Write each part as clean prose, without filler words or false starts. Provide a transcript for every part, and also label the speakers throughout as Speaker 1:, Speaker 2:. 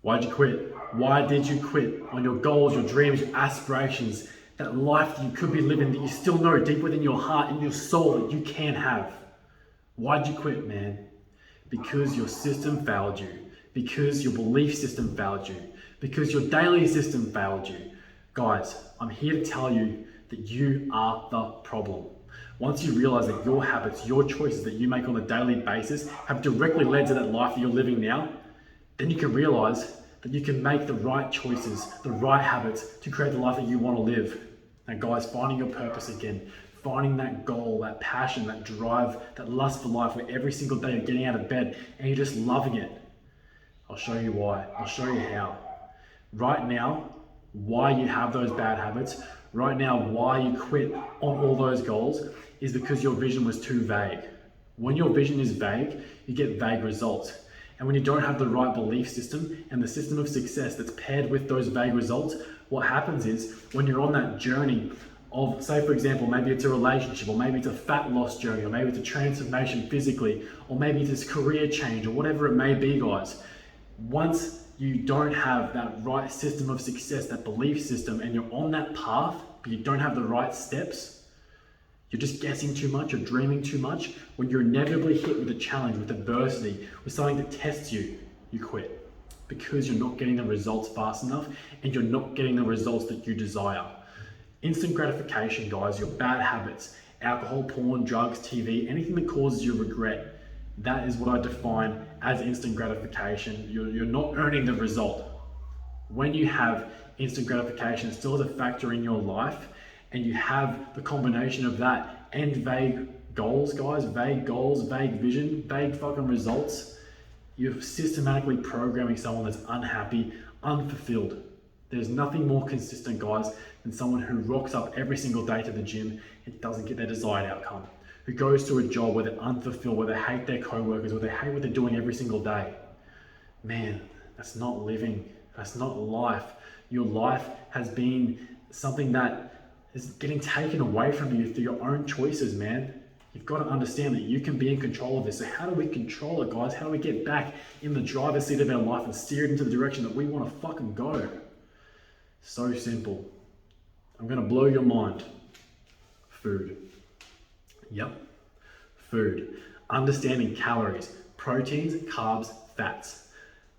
Speaker 1: Why'd you quit? Why did you quit on your goals, your dreams, your aspirations, that life that you could be living that you still know deep within your heart and your soul that you can have? Why'd you quit, man? Because your system failed you, because your belief system failed you, because your daily system failed you. Guys, I'm here to tell you that you are the problem. Once you realize that your habits, your choices that you make on a daily basis have directly led to that life that you're living now, then you can realize that you can make the right choices, the right habits to create the life that you want to live. And guys, finding your purpose again, finding that goal, that passion, that drive, that lust for life where every single day you're getting out of bed and you're just loving it. I'll show you why. I'll show you how. Right now, why you have those bad habits, right now, why you quit on all those goals is because your vision was too vague. When your vision is vague, you get vague results. And when you don't have the right belief system and the system of success that's paired with those vague results, what happens is when you're on that journey of, say for example, maybe it's a relationship, or maybe it's a fat loss journey, or maybe it's a transformation physically, or maybe it's this career change, or whatever it may be, guys. Once you don't have that right system of success, that belief system, and you're on that path, but you don't have the right steps, you're just guessing too much, you're dreaming too much. When you're inevitably hit with a challenge, with adversity, with something that tests you, you quit. Because you're not getting the results fast enough, and you're not getting the results that you desire. Instant gratification, guys, your bad habits, alcohol, porn, drugs, TV, anything that causes you regret, that is what I define as instant gratification. You're not earning the result. When you have instant gratification still as a factor in your life, and you have the combination of that and vague goals, guys, vague goals, vague vision, vague fucking results, you're systematically programming someone that's unhappy, unfulfilled. There's nothing more consistent, guys, than someone who rocks up every single day to the gym and doesn't get their desired outcome, who goes to a job where they're unfulfilled, where they hate their co-workers, where they hate what they're doing every single day. Man, that's not living. That's not life. Your life has been something that is getting taken away from you through your own choices, man. You've got to understand that you can be in control of this. So how do we control it, guys? How do we get back in the driver's seat of our life and steer it into the direction that we want to fucking go? So simple. I'm going to blow your mind. Food. Yep. Food. Understanding calories, proteins, carbs, fats.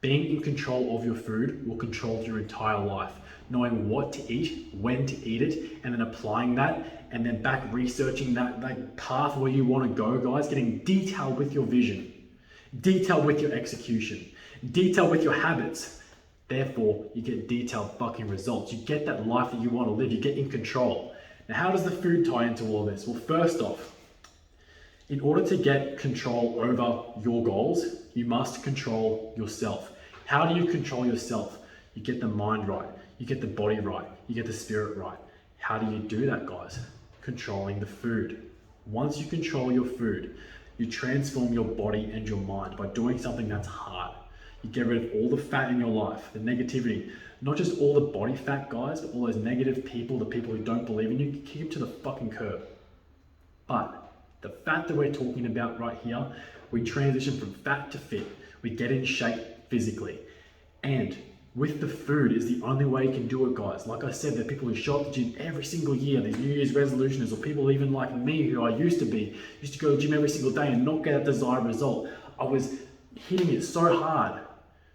Speaker 1: Being in control of your food will control your entire life. Knowing what to eat, when to eat it, and then applying that, and then back researching that path where you want to go, guys, getting detailed with your vision, detailed with your execution, detailed with your habits. Therefore, you get detailed fucking results. You get that life that you want to live. You get in control. Now, how does the food tie into all this? Well, first off, in order to get control over your goals, you must control yourself. How do you control yourself? You get the mind right. You get the body right. You get the spirit right. How do you do that, guys? Controlling the food. Once you control your food, you transform your body and your mind by doing something that's hard. You get rid of all the fat in your life, the negativity, not just all the body fat, guys, but all those negative people, the people who don't believe in you, you kick them to the fucking curb. But the fat that we're talking about right here, we transition from fat to fit. We get in shape physically. And with the food is the only way you can do it, guys. Like I said, there are people who show up to the gym every single year, these New Year's resolutions, or people even like me who I used to go to the gym every single day and not get that desired result. I was hitting it so hard,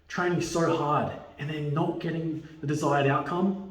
Speaker 1: training so hard, and then not getting the desired outcome.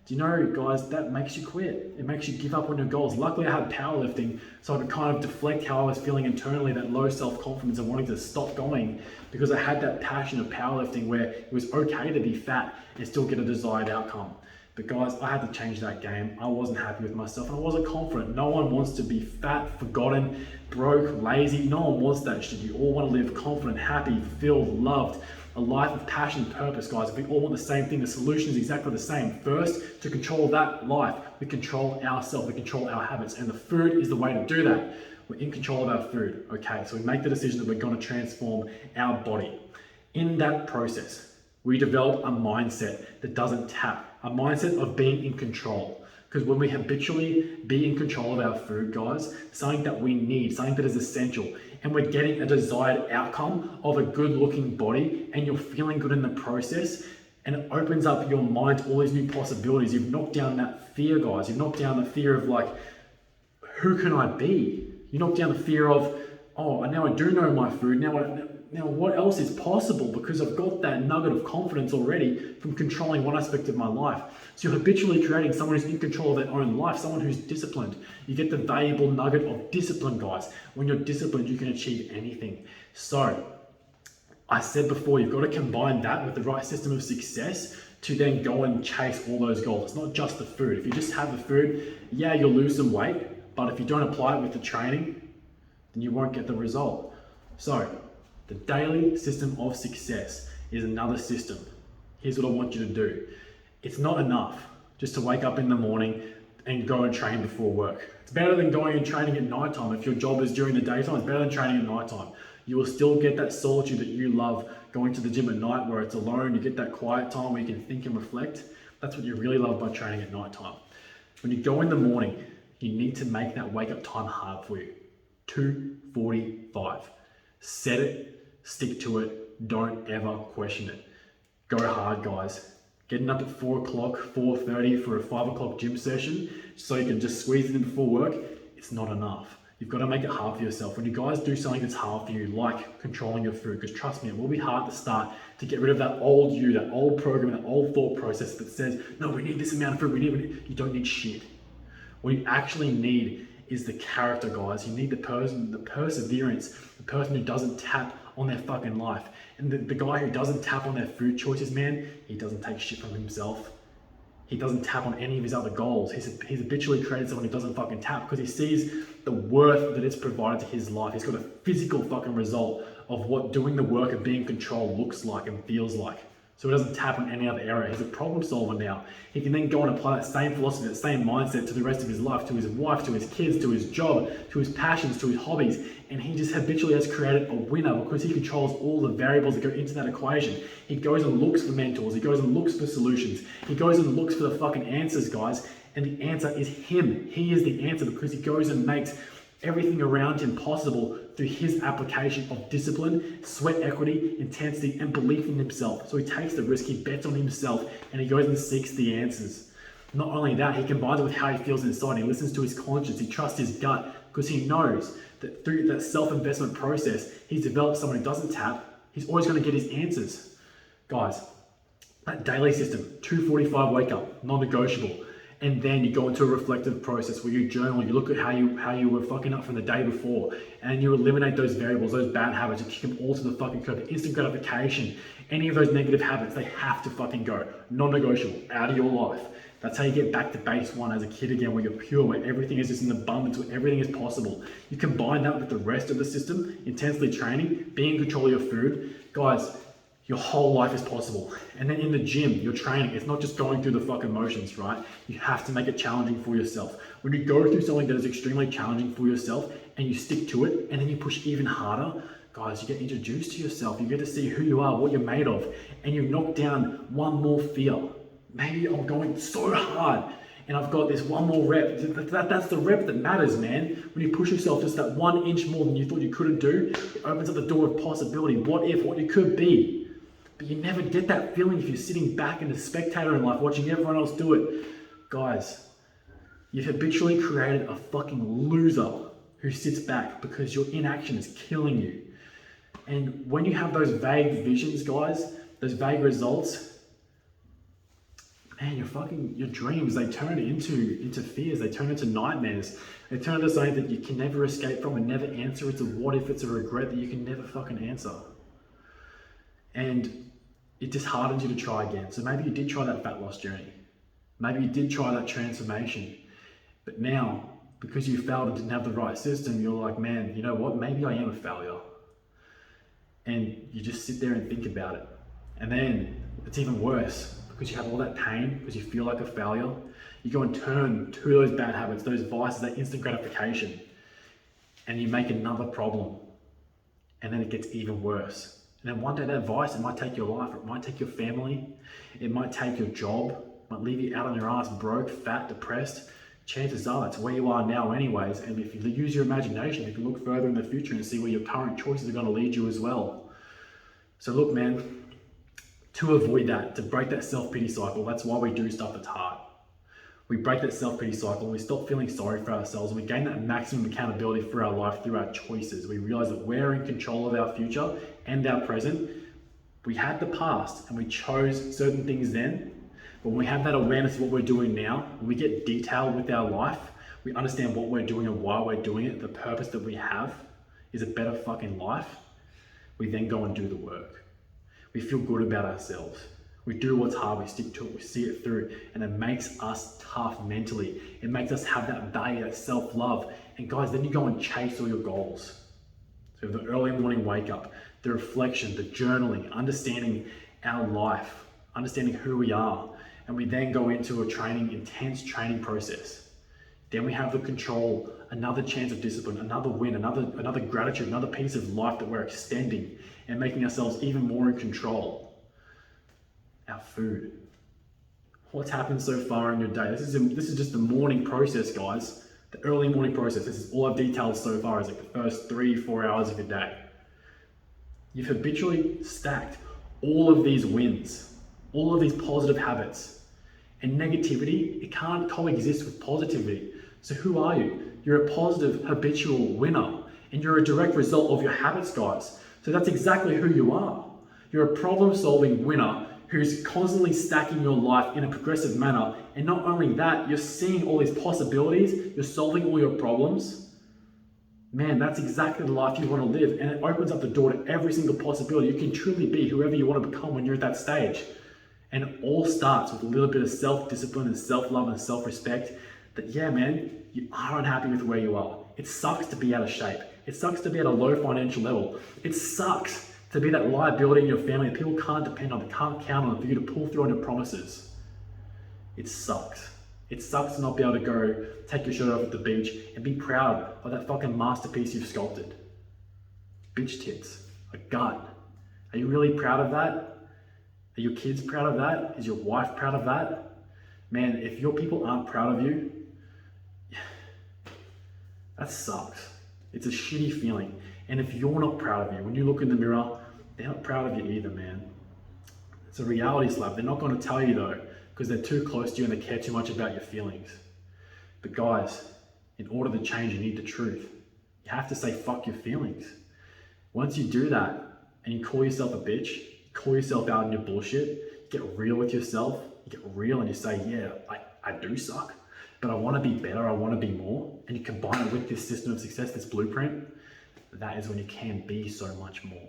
Speaker 1: Do you know, guys, that makes you quit. It makes you give up on your goals. Luckily, I had powerlifting, so I could kind of deflect how I was feeling internally, that low self-confidence and wanting to stop going, because I had that passion of powerlifting where it was okay to be fat and still get a desired outcome. But guys, I had to change that game. I wasn't happy with myself and I wasn't confident. No one wants to be fat, forgotten, broke, lazy. No one wants that shit. You all want to live confident, happy, fulfilled, loved, a life of passion and purpose, guys. If we all want the same thing, the solution is exactly the same. First, to control that life, we control ourselves, we control our habits, and the food is the way to do that. We're in control of our food, okay? So we make the decision that we're gonna transform our body. In that process, we develop a mindset that doesn't tap, a mindset of being in control. Because when we habitually be in control of our food, guys, something that we need, something that is essential, and we're getting a desired outcome of a good looking body, and you're feeling good in the process, and it opens up your mind to all these new possibilities. You've knocked down that fear, guys. You've knocked down the fear of like, who can I be? You knock down the fear of, oh, now I do know my food. Now what else is possible? Because I've got that nugget of confidence already from controlling one aspect of my life. So you're habitually creating someone who's in control of their own life, someone who's disciplined. You get the valuable nugget of discipline, guys. When you're disciplined, you can achieve anything. So I said before, you've got to combine that with the right system of success to then go and chase all those goals. It's not just the food. If you just have the food, yeah, you'll lose some weight, but if you don't apply it with the training, then you won't get the result. So the daily system of success is another system. Here's what I want you to do. It's not enough just to wake up in the morning and go and train before work. It's better than going and training at nighttime. If your job is during the daytime, it's better than training at nighttime. You will still get that solitude that you love going to the gym at night where it's alone. You get that quiet time where you can think and reflect. That's what you really love by training at nighttime. When you go in the morning, you need to make that wake up time hard for you. 2:45. Set it, stick to it, don't ever question it. Go hard, guys. Getting up at 4 o'clock, 4:30 for a 5 o'clock gym session so you can just squeeze it in before work, it's not enough. You've got to make it hard for yourself. When you guys do something that's hard for you, like controlling your food, because trust me, it will be hard to start to get rid of that old you, that old program, that old thought process that says, no, we need this amount of food, you don't need shit. What you actually need is the character, guys. You need the person, the perseverance, the person who doesn't tap on their fucking life. And the guy who doesn't tap on their food choices, man, he doesn't take shit from himself. He doesn't tap on any of his other goals. He's habitually created someone who doesn't fucking tap because he sees the worth that it's provided to his life. He's got a physical fucking result of what doing the work of being in control looks like and feels like. So he doesn't tap on any other area. He's a problem solver now. He can then go and apply that same philosophy, that same mindset to the rest of his life, to his wife, to his kids, to his job, to his passions, to his hobbies. And he just habitually has created a winner because he controls all the variables that go into that equation. He goes and looks for mentors. He goes and looks for solutions. He goes and looks for the fucking answers, guys. And the answer is him. He is the answer because he goes and makes everything around him possible through his application of discipline, sweat equity, intensity, and belief in himself. So he takes the risk, he bets on himself, and he goes and seeks the answers. Not only that, he combines it with how he feels inside. He listens to his conscience, he trusts his gut, because he knows that through that self-investment process, he's developed someone who doesn't tap, he's always going to get his answers. Guys, that daily system, 2:45 wake up, non-negotiable. And then you go into a reflective process where you journal, you look at how you were fucking up from the day before, and you eliminate those variables, those bad habits, you kick them all to the fucking curb. Instant gratification, any of those negative habits, they have to fucking go. Non-negotiable, out of your life. That's how you get back to base one as a kid again, where you're pure, where everything is just in abundance, where everything is possible. You combine that with the rest of the system, intensely training, being in control of your food. Guys, your whole life is possible. And then in the gym, you're training. It's not just going through the fucking motions, right? You have to make it challenging for yourself. When you go through something that is extremely challenging for yourself and you stick to it and then you push even harder, guys, you get introduced to yourself. You get to see who you are, what you're made of, and you knock down one more fear. Maybe I'm going so hard and I've got this one more rep. That's the rep that matters, man. When you push yourself just that 1 inch more than you thought you couldn't do, it opens up the door of possibility. What if, what you could be. But you never get that feeling if you're sitting back and a spectator in life watching everyone else do it. Guys, you've habitually created a fucking loser who sits back because your inaction is killing you. And when you have those vague visions, guys, those vague results, man, your dreams, they turn into fears, they turn into nightmares. They turn into something that you can never escape from and never answer. It's a what if, it's a regret that you can never fucking answer. And it just hardens you to try again. So maybe you did try that fat loss journey. Maybe you did try that transformation. But now, because you failed and didn't have the right system, you're like, man, you know what? Maybe I am a failure. And you just sit there and think about it. And then it's even worse because you have all that pain, because you feel like a failure. You go and turn to those bad habits, those vices, that instant gratification, and you make another problem. And then it gets even worse. And then one day that vice, it might take your life, it might take your family, it might take your job, might leave you out on your ass, broke, fat, depressed. Chances are that's where you are now anyways. And if you use your imagination, you can look further in the future and see where your current choices are going to lead you as well. So look, man, to avoid that, to break that self-pity cycle, that's why we do stuff that's hard. We break that self-pity cycle and we stop feeling sorry for ourselves, and we gain that maximum accountability for our life through our choices. We realize that we're in control of our future and our present. We had the past and we chose certain things then, but when we have that awareness of what we're doing now, when we get detailed with our life, we understand what we're doing and why we're doing it, the purpose that we have is a better fucking life, we then go and do the work. We feel good about ourselves. We do what's hard, we stick to it, we see it through, and it makes us tough mentally. It makes us have that value, that self-love. And guys, then you go and chase all your goals. So the early morning wake up, the reflection, the journaling, understanding our life, understanding who we are. And we then go into a intense training process. Then we have the control, another chance of discipline, another win, another gratitude, another piece of life that we're extending and making ourselves even more in control. Our food. What's happened so far in your day? This is just the morning process, guys. The early morning process. This is all I've detailed so far is like the first 3-4 hours of your day. You've habitually stacked all of these wins, all of these positive habits. And negativity, it can't coexist with positivity. So who are you? You're a positive habitual winner, and you're a direct result of your habits, guys. So that's exactly who you are. You're a problem-solving winner who's constantly stacking your life in a progressive manner. And not only that, you're seeing all these possibilities, you're solving all your problems. Man, that's exactly the life you want to live. And it opens up the door to every single possibility. You can truly be whoever you want to become when you're at that stage. And it all starts with a little bit of self-discipline and self-love and self-respect that, yeah, man, you are unhappy with where you are. It sucks to be out of shape. It sucks to be at a low financial level. It sucks to be that liability in your family that people can't depend on, they can't count on for you to pull through on your promises. It sucks. It sucks to not be able to go take your shirt off at the beach and be proud of that fucking masterpiece you've sculpted. Bitch tits, a gut. Are you really proud of that? Are your kids proud of that? Is your wife proud of that? Man, if your people aren't proud of you, that sucks. It's a shitty feeling. And if you're not proud of you, when you look in the mirror, they're not proud of you either, man. It's a reality slap. They're not going to tell you though, because they're too close to you and they care too much about your feelings. But guys, in order to change, you need the truth. You have to say fuck your feelings. Once you do that and you call yourself a bitch, you call yourself out in your bullshit, you get real with yourself, you get real and you say, yeah, I do suck, but I want to be better, I want to be more, and you combine it with this system of success, this blueprint, that is when you can be so much more.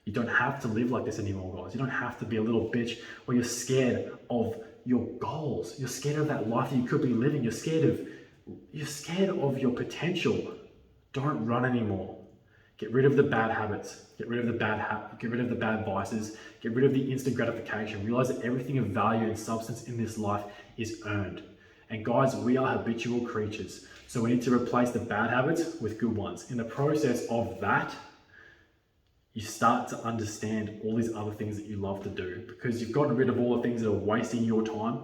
Speaker 1: You don't have to live like this anymore, guys. You don't have to be a little bitch where you're scared of your goals. You're scared of that life that you could be living. You're scared of your potential. Don't run anymore. Get rid of the bad habits. Get rid of the bad vices. Get rid of the instant gratification. Realize that everything of value and substance in this life is earned. And guys, we are habitual creatures. So we need to replace the bad habits with good ones. In the process of that, you start to understand all these other things that you love to do, because you've gotten rid of all the things that are wasting your time.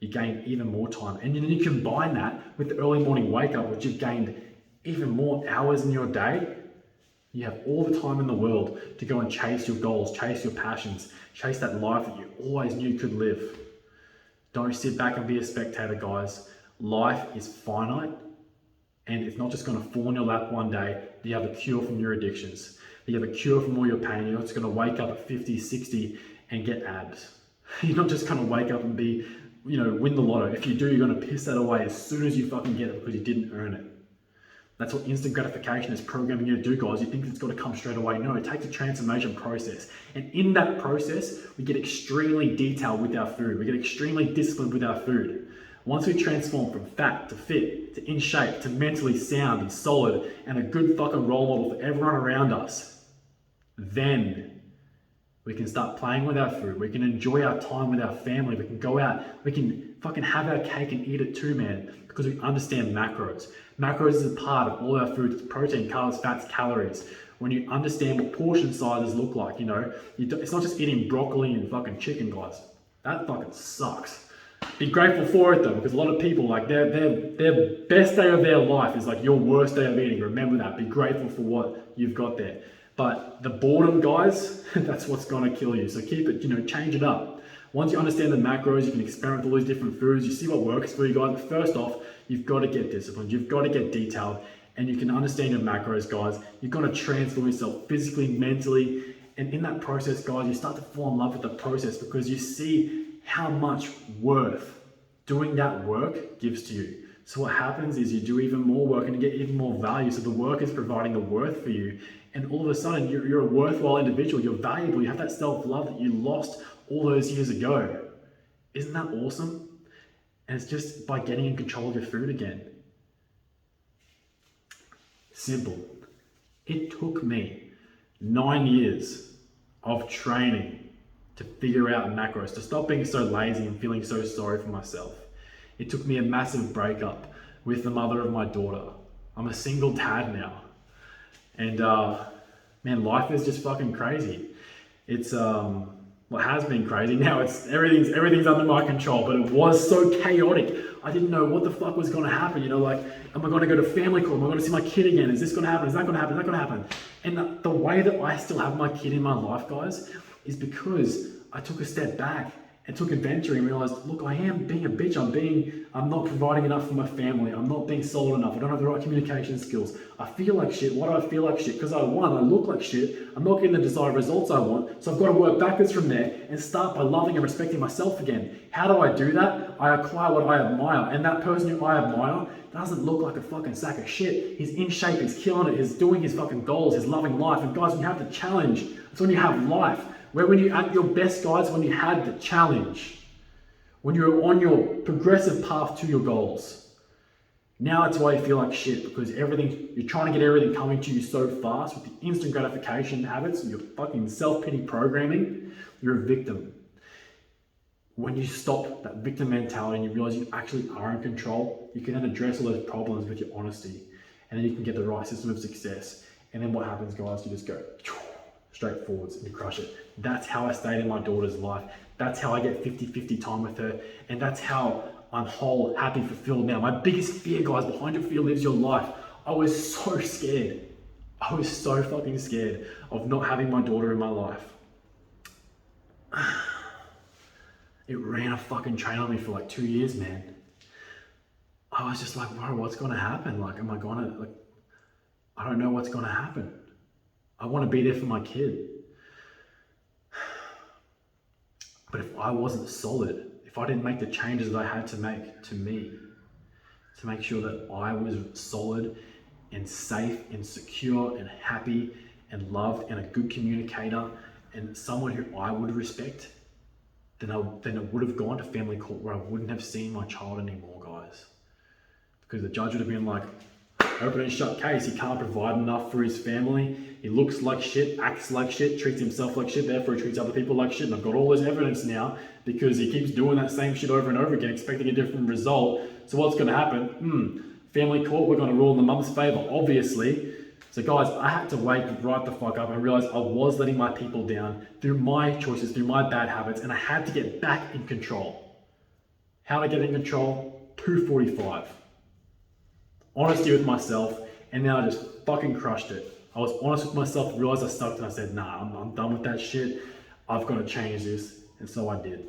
Speaker 1: You gain even more time. And then you combine that with the early morning wake up, which you've gained even more hours in your day. You have all the time in the world to go and chase your goals, chase your passions, chase that life that you always knew you could live. Don't sit back and be a spectator, guys. Life is finite, and it's not just going to fall in your lap one day. You have a cure from your addictions. You have a cure from all your pain. You're not just going to wake up at 50, 60 and get abs. You're not just going to wake up and be, win the lotto. If you do, you're going to piss that away as soon as you fucking get it because you didn't earn it. That's what instant gratification is programming you to do, guys. You think it's got to come straight away. No, it takes a transformation process. And in that process, we get extremely detailed with our food. We get extremely disciplined with our food. Once we transform from fat to fit, to in shape, to mentally sound and solid, and a good fucking role model for everyone around us, then we can start playing with our food. We can enjoy our time with our family. We can go out. We can fucking have our cake and eat it too, man, because we understand macros. Macros is a part of all our food. It's protein, carbs, fats, calories. When you understand what portion sizes look like, it's not just eating broccoli and fucking chicken, guys. That fucking sucks. Be grateful for it though, because a lot of people, like their best day of their life is like your worst day of eating. Remember that. Be grateful for what you've got there. But the boredom, guys, that's what's gonna kill you. So keep it, change it up. Once you understand the macros, you can experiment with all these different foods. You see what works for you guys. But first off, you've got to get disciplined. You've got to get detailed, and you can understand your macros, guys. You've got to transform yourself physically, mentally, and in that process, guys, you start to fall in love with the process because you see how much worth doing that work gives to you. So what happens is you do even more work and you get even more value. So the work is providing the worth for you. And all of a sudden, you're a worthwhile individual. You're valuable. You have that self-love that you lost all those years ago. Isn't that awesome? And it's just by getting in control of your food again. Simple. It took me 9 years of training to figure out macros, to stop being so lazy and feeling so sorry for myself. It took me a massive breakup with the mother of my daughter. I'm a single dad now. And man, life is just fucking crazy. It's well, it has been crazy. Now everything's under my control, but it was so chaotic. I didn't know what the fuck was gonna happen. Like, am I gonna go to family court? Am I gonna see my kid again? Is this gonna happen? Is that gonna happen? Is that gonna happen? And the way that I still have my kid in my life, guys, is because I took a step back and took inventory and realized, look, I am being a bitch. I'm not providing enough for my family. I'm not being solid enough. I don't have the right communication skills. I feel like shit. Why do I feel like shit? Because I look like shit. I'm not getting the desired results I want. So I've got to work backwards from there and start by loving and respecting myself again. How do I do that? I acquire what I admire. And that person who I admire doesn't look like a fucking sack of shit. He's in shape. He's killing it. He's doing his fucking goals. He's loving life. And guys, when you have the challenge, it's when you have life. When you're at your best, guys, when you had the challenge, when you're on your progressive path to your goals. Now that's why you feel like shit, because you're trying to get everything coming to you so fast with the instant gratification habits and your fucking self-pity programming. You're a victim. When you stop that victim mentality and you realize you actually are in control, you can then address all those problems with your honesty, and then you can get the right system of success. And then what happens, guys? You just go straight forwards and you crush it. That's how I stayed in my daughter's life. That's how I get 50-50 time with her. And that's how I'm whole, happy, fulfilled now. My biggest fear, guys, behind your fear lives your life. I was so scared. I was so fucking scared of not having my daughter in my life. It ran a fucking train on me for like 2 years, man. I was just like, bro, what's gonna happen? Like, I don't know what's gonna happen. I want to be there for my kid. But if I wasn't solid, if I didn't make the changes that I had to make to me, to make sure that I was solid and safe and secure and happy and loved and a good communicator and someone who I would respect, then it would have gone to family court where I wouldn't have seen my child anymore, guys. Because the judge would have been like, open and shut case. He can't provide enough for his family. He looks like shit, acts like shit, treats himself like shit, therefore he treats other people like shit. And I've got all this evidence now because he keeps doing that same shit over and over again, expecting a different result. So what's going to happen? Family court, we're going to rule in the mum's favor, obviously. So guys, I had to wake right the fuck up and realize I was letting my people down through my choices, through my bad habits, and I had to get back in control. How to get in control? 245. Honesty with myself, and then I just fucking crushed it. I was honest with myself, realized I sucked, and I said, nah, I'm done with that shit. I've got to change this, and so I did.